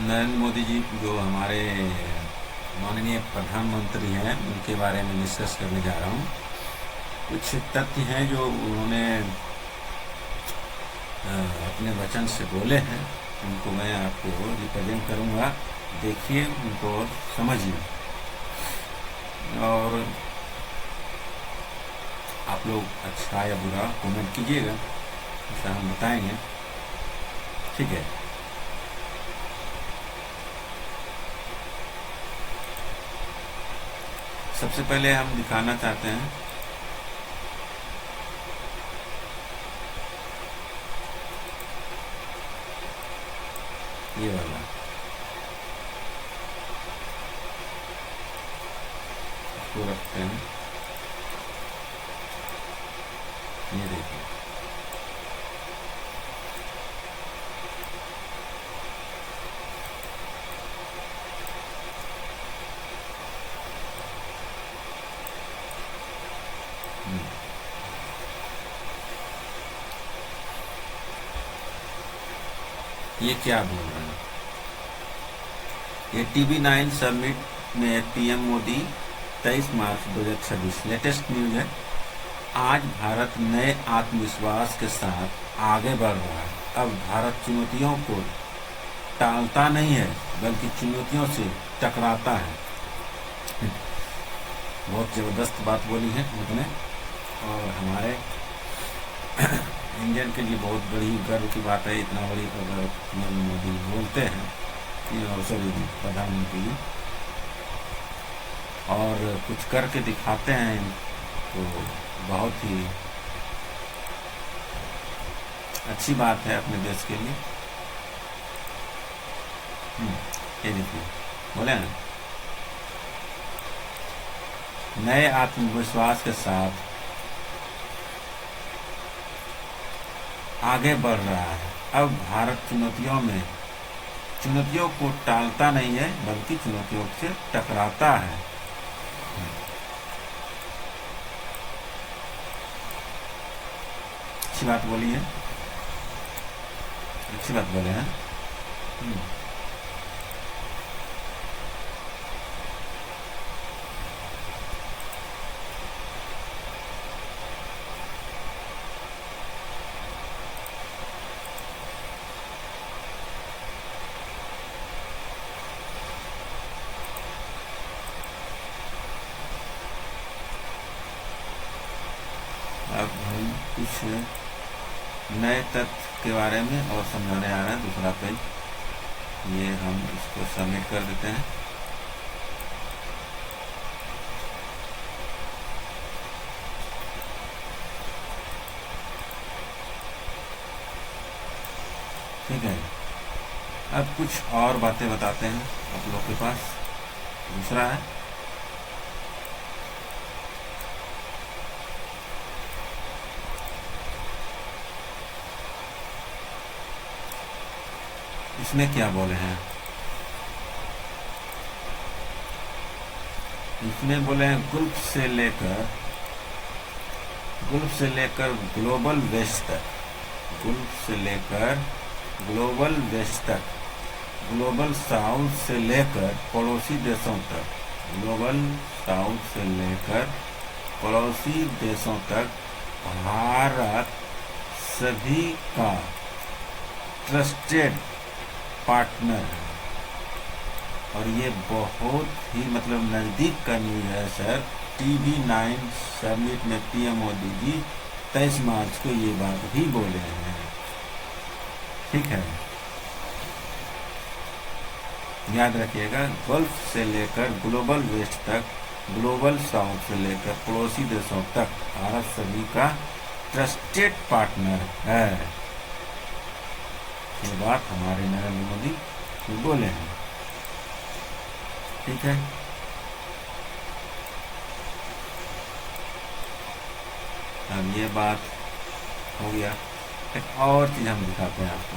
नरेंद्र मोदी जी जो हमारे माननीय प्रधानमंत्री हैं, उनके बारे में डिस्कस करने जा रहा हूँ। कुछ तथ्य हैं जो उन्होंने अपने वचन से बोले हैं, उनको मैं आपको रिप्रेजेंट करूँगा। देखिए, उनको समझिए और आप लोग अच्छा या बुरा कमेंट कीजिएगा, ऐसा हम बताएंगे। ठीक है। सबसे पहले हम दिखाना चाहते हैं ये वाला, इसको रखते हैं। ये देखिए, ये क्या बोल रहे हैं। ये TV9 समिट में पीएम मोदी 23 मार्च 2026 लेटेस्ट न्यूज है। आज भारत नए आत्मविश्वास के साथ आगे बढ़ रहा है। अब भारत चुनौतियों को टालता नहीं है, बल्कि चुनौतियों से टकराता है। बहुत ज़बरदस्त बात बोली है उन्होंने, और हमारे इंडियन के लिए बहुत बड़ी गर्व की बात है। इतना बड़ी अगर पीएम मोदी बोलते हैं, सॉरी प्रधानमंत्री जी, और कुछ करके दिखाते हैं, तो बहुत ही अच्छी बात है अपने देश के लिए। ये देखिए, बोले ना, नए आत्मविश्वास के साथ आगे बढ़ रहा है। अब भारत चुनौतियों को टालता नहीं है, बल्कि चुनौतियों से टकराता है। अच्छी बात बोली है, अच्छी बात बोले हैं। अब हम कुछ नए तथ्य के बारे में और समझाने आ रहे हैं। दूसरा पेज, ये हम इसको सबमिट कर देते हैं। ठीक है। अब कुछ और बातें बताते हैं आप लोग के पास। दूसरा है, इसमें क्या बोले हैं। इसमें बोले हैं गुल्फ से लेकर ग्लोबल वेस्ट तक, गुल्फ से लेकर ग्लोबल वेस्ट तक, ग्लोबल साउथ से लेकर पड़ोसी देशों तक, ग्लोबल साउथ से लेकर पड़ोसी देशों तक भारत सभी का ट्रस्टेड पार्टनर है। और ये बहुत ही मतलब नज़दीक का न्यूज़ है सर। TV9 समिट में पीएम मोदी जी 23 मार्च को ये बात भी बोले हैं। ठीक है, याद रखिएगा, गल्फ से लेकर ग्लोबल वेस्ट तक, ग्लोबल साउथ से लेकर पड़ोसी देशों तक भारत सभी का ट्रस्टेड पार्टनर है। ये बात हमारे नरेंद्र मोदी बोले हैं। ठीक है। अब ये बात हो गया, एक और चीज़ हम दिखाते हैं आपको।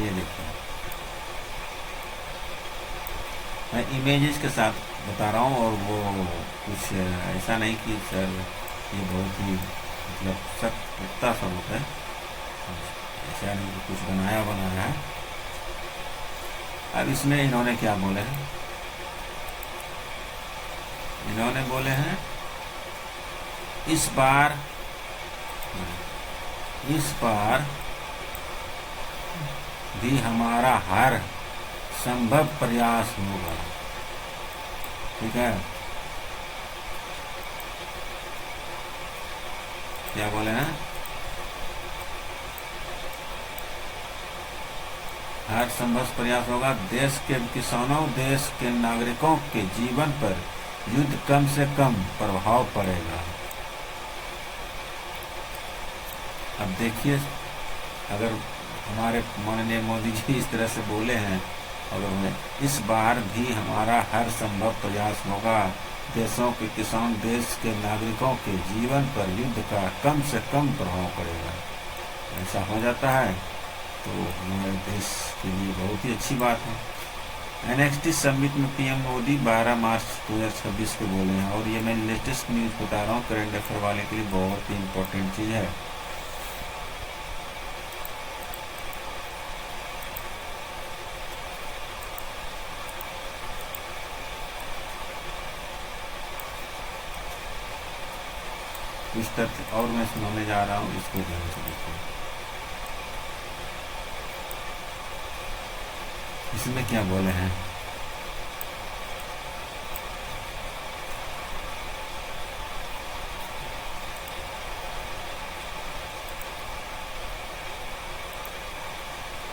ये देखिए, मैं इमेजेस के साथ बता रहा हूँ, और वो कुछ ऐसा नहीं कि सर ये बहुत ही मतलब सत्ता स्वरूप है, ऐसा नहीं कि कुछ बनाया है। अब इसमें इन्होंने क्या बोले हैं, इन्होंने बोले हैं इस बार भी हमारा हर संभव प्रयास होगा। ठीक है, क्या बोले हैं, हर संभव प्रयास होगा, देश के किसानों, देश के नागरिकों के जीवन पर युद्ध कम से कम प्रभाव पड़ेगा। अब देखिए, अगर हमारे माननीय मोदी जी इस तरह से बोले हैं, अगर इस बार भी हमारा हर संभव प्रयास होगा, देशों के किसान, देश के नागरिकों के जीवन पर युद्ध का कम से कम प्रभाव पड़ेगा, ऐसा हो जाता है तो हमारे देश के लिए बहुत ही अच्छी बात है। NXT समिट में PM मोदी 12 मार्च 2026 को बोले हैं, और ये मैं लेटेस्ट न्यूज़ बता रहा हूँ, करंट अफेयर वाले के लिए बहुत ही इम्पोर्टेंट चीज़ है। कुछ तथ्य और मैं सुनाने जा रहा हूँ, इसको ध्यान से देखिए। इसमें क्या बोले हैं,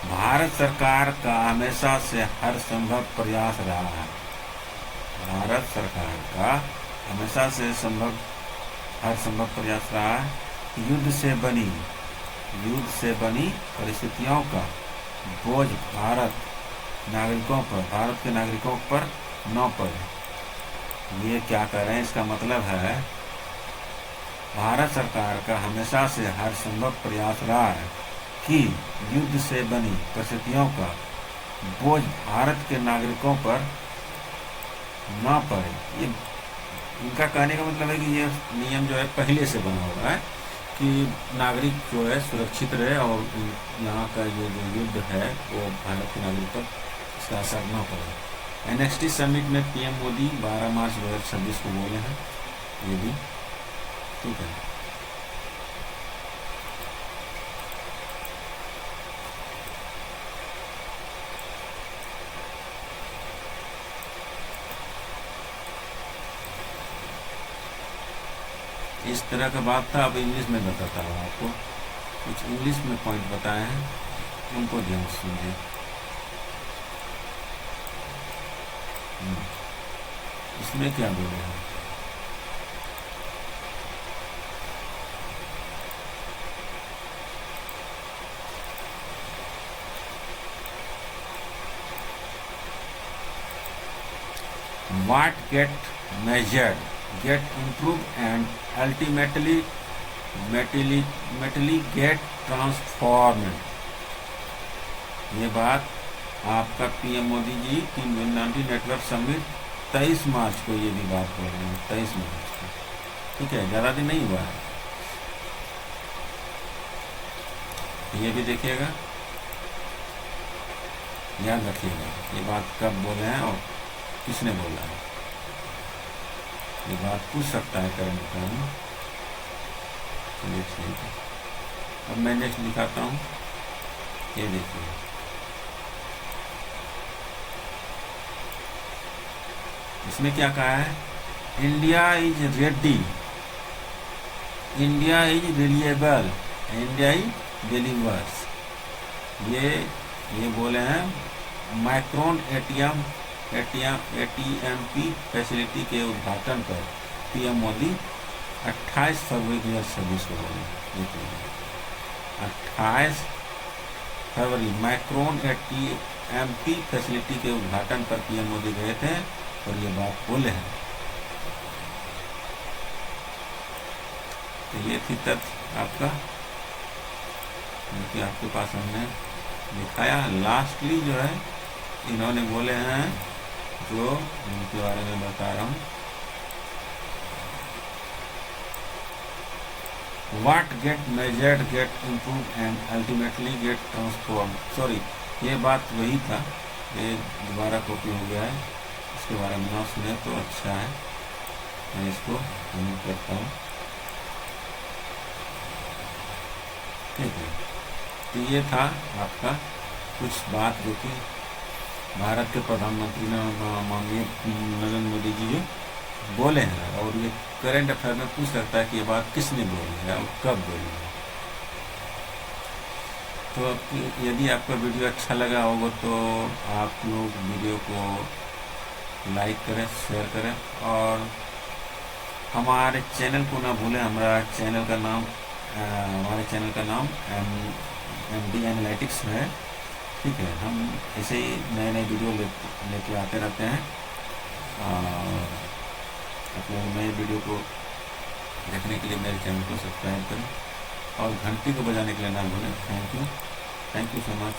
भारत सरकार का हमेशा से हर संभव प्रयास रहा है। भारत सरकार का हमेशा से हर संभव प्रयास रहा है, युद्ध से बनी परिस्थितियों का बोझ भारत के नागरिकों पर न पड़े। ये क्या कर रहे हैं, इसका मतलब है भारत सरकार का हमेशा से हर संभव प्रयास रहा है कि युद्ध से बनी परिस्थितियों का बोझ भारत के नागरिकों पर न पड़े। ये इनका कहने का मतलब है कि ये नियम जो है पहले से बना हुआ है कि नागरिक जो है सुरक्षित रहे, और यहाँ का ये जो युद्ध है वो भारत के नागरिक पर इसका असर न पड़े। NXT समिट में PM मोदी 12 मार्च 2026 को बोले हैं, ये भी ठीक है। इस तरह का बात था। अब इंग्लिश में बताता हूँ आपको, कुछ इंग्लिश में पॉइंट बताए हैं, उनको ध्यान से सुनिए। इसमें क्या बोले हैं, what get measured, get improved and ultimately get transformed। ये बात आपका PM मोदी जी की G20 नेटवर्क समिट 23 मार्च को ये भी बात बोल रहे हैं, 23 मार्च को, ठीक है, ज़्यादा दिन नहीं हुआ है। ये भी देखिएगा, याद रखिएगा ये बात कब बोले हैं और किसने बोला है। ये बात पूछ सकता है करंट अफेयर में। चलिए ठीक है, अब मैं नेक्स्ट दिखाता हूँ। ये देखिए, इसमें क्या कहा है, India is ready, India is reliable, India is delivers. ये बोले हैं माइक्रोन ATMP फैसिलिटी के उद्घाटन पर PM मोदी 28 फरवरी 2026 को बोले। 28 फरवरी माइक्रोन ATMP फैसिलिटी के उद्घाटन पर PM मोदी गए थे और ये बात बोले हैं। तो ये थी तथ्य आपका, क्योंकि आपके पास हमने दिखाया। लास्टली जो है इन्होंने बोले हैं, जो उनके बारे में बता रहा हूँ, what get measured get improve and ultimately get transform. Sorry, ये बात वही था, ये दोबारा कॉपी हो गया है, इसके बारे में ना सुने तो अच्छा है। मैं इसको रिमूव करता हूँ। ठीक है, तो ये था आपका कुछ बात जो कि भारत के प्रधानमंत्री माननीय नरेंद्र मोदी जी जो बोले हैं, और ये करंट अफेयर में पूछ सकता है कि ये बात किसने बोली है और कब बोली है। तो यदि आपका वीडियो अच्छा लगा होगा तो आप लोग वीडियो को लाइक करें, शेयर करें, और हमारे चैनल को ना भूलें। हमारे चैनल का नाम MD एनालिटिक्स है। ठीक है, हम ऐसे ही नए नए वीडियो लेके आते रहते हैं। आप लोग नए वीडियो को देखने के लिए मेरे चैनल को सब्सक्राइब करें और घंटी को बजाने के लिए ना भूलें। Thank you so much.